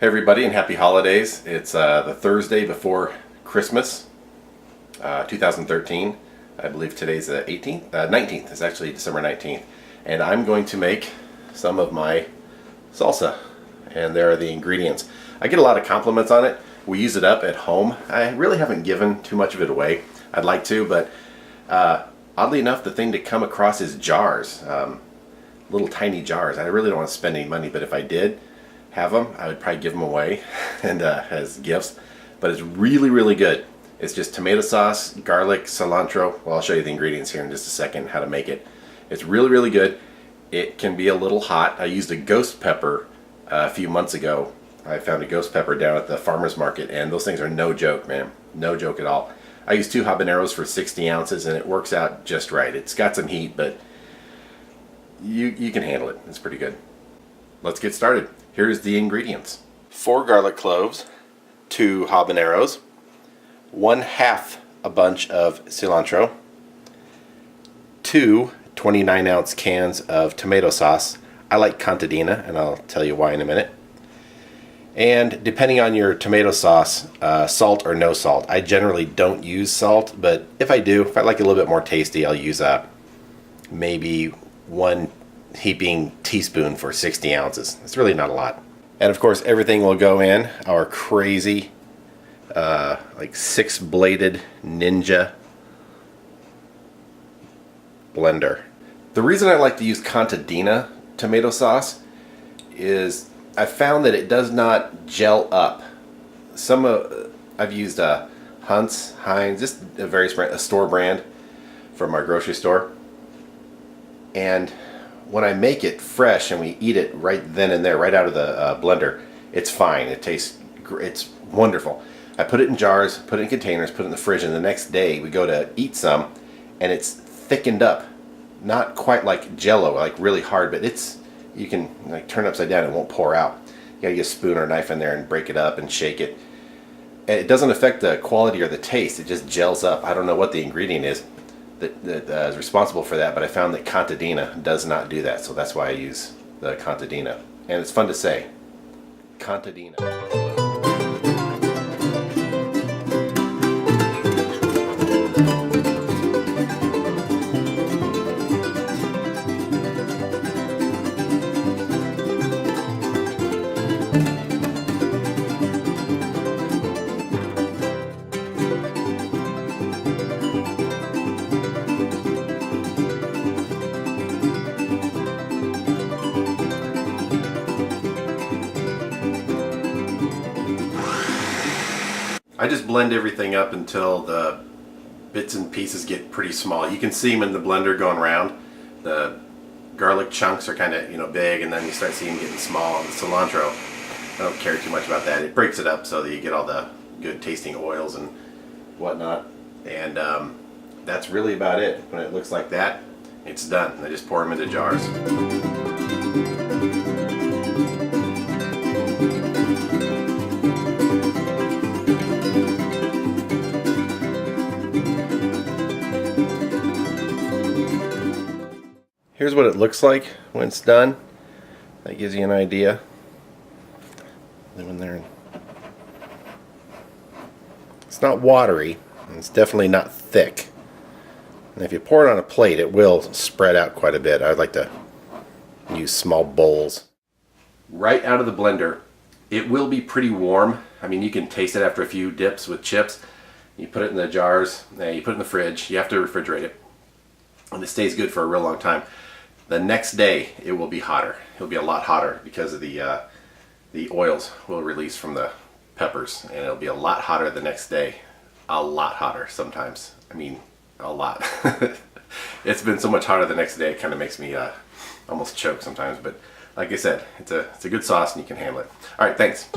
Hey everybody, and happy holidays. It's the Thursday before Christmas, 2013. I believe today's the 18th, 19th. It's actually December 19th. And I'm going to make some of my salsa. And there are the ingredients. I get a lot of compliments on it. We use it up at home. I really haven't given too much of it away. I'd like to, but oddly enough, the thing to come across is jars. Little tiny jars. I really don't want to spend any money, but if I did have them, I would probably give them away and as gifts. But it's really, really good. It's just tomato sauce, garlic, cilantro. Well, I'll show you the ingredients here in just a second, how to make it. It's really, really good. It can be a little hot. I used a ghost pepper a few months ago. I found a ghost pepper down at the farmer's market, and those things are no joke, man. No joke at all. I used 2 habaneros for 60 ounces, and it works out just right. It's got some heat, but you can handle it. It's pretty good. Let's get started. Here's the ingredients. 4 garlic cloves, 2 habaneros, 1/2 a bunch of cilantro, 2 29-ounce cans of tomato sauce. I like Contadina, and I'll tell you why in a minute. And depending on your tomato sauce, salt or no salt. I generally don't use salt, but if I do, if I like it a little bit more tasty, I'll use maybe 1 heaping teaspoon for 60 ounces. It's really not a lot. And of course, everything will go in our crazy, like 6-bladed Ninja blender. The reason I like to use Contadina tomato sauce is I found that it does not gel up. I've used Hunt's, Heinz, just a various brand, a store brand from our grocery store. And when I make it fresh and we eat it right then and there, right out of the blender, it's fine. It tastes, it's wonderful. I put it in jars, put it in containers, put it in the fridge, and the next day we go to eat some, and it's thickened up. Not quite like Jell-O, like really hard, but you can like turn it upside down and it won't pour out. You gotta get a spoon or a knife in there and break it up and shake it. And it doesn't affect the quality or the taste. It just gels up. I don't know what the ingredient is that is responsible for that, but I found that Contadina does not do that, so that's why I use the Contadina. And it's fun to say, Contadina. I just blend everything up until the bits and pieces get pretty small. You can see them in the blender going around. The garlic chunks are kind of big, and then you start seeing them getting small. And the cilantro, I don't care too much about that. It breaks it up so that you get all the good tasting oils and whatnot. And that's really about it. When it looks like that, it's done. I just pour them into jars. Here's what it looks like when it's done. That gives you an idea. It's not watery, and it's definitely not thick. And if you pour it on a plate, it will spread out quite a bit. I'd like to use small bowls. Right out of the blender, it will be pretty warm. I mean, you can taste it after a few dips with chips. You put it in the jars, you put it in the fridge. You have to refrigerate it, and it stays good for a real long time. The next day, it will be hotter. It'll be a lot hotter because of the oils will release from the peppers, and it'll be a lot hotter the next day. A lot hotter sometimes. I mean, a lot. It's been so much hotter the next day, it kind of makes me almost choke sometimes. But like I said, it's a good sauce and you can handle it. All right, thanks.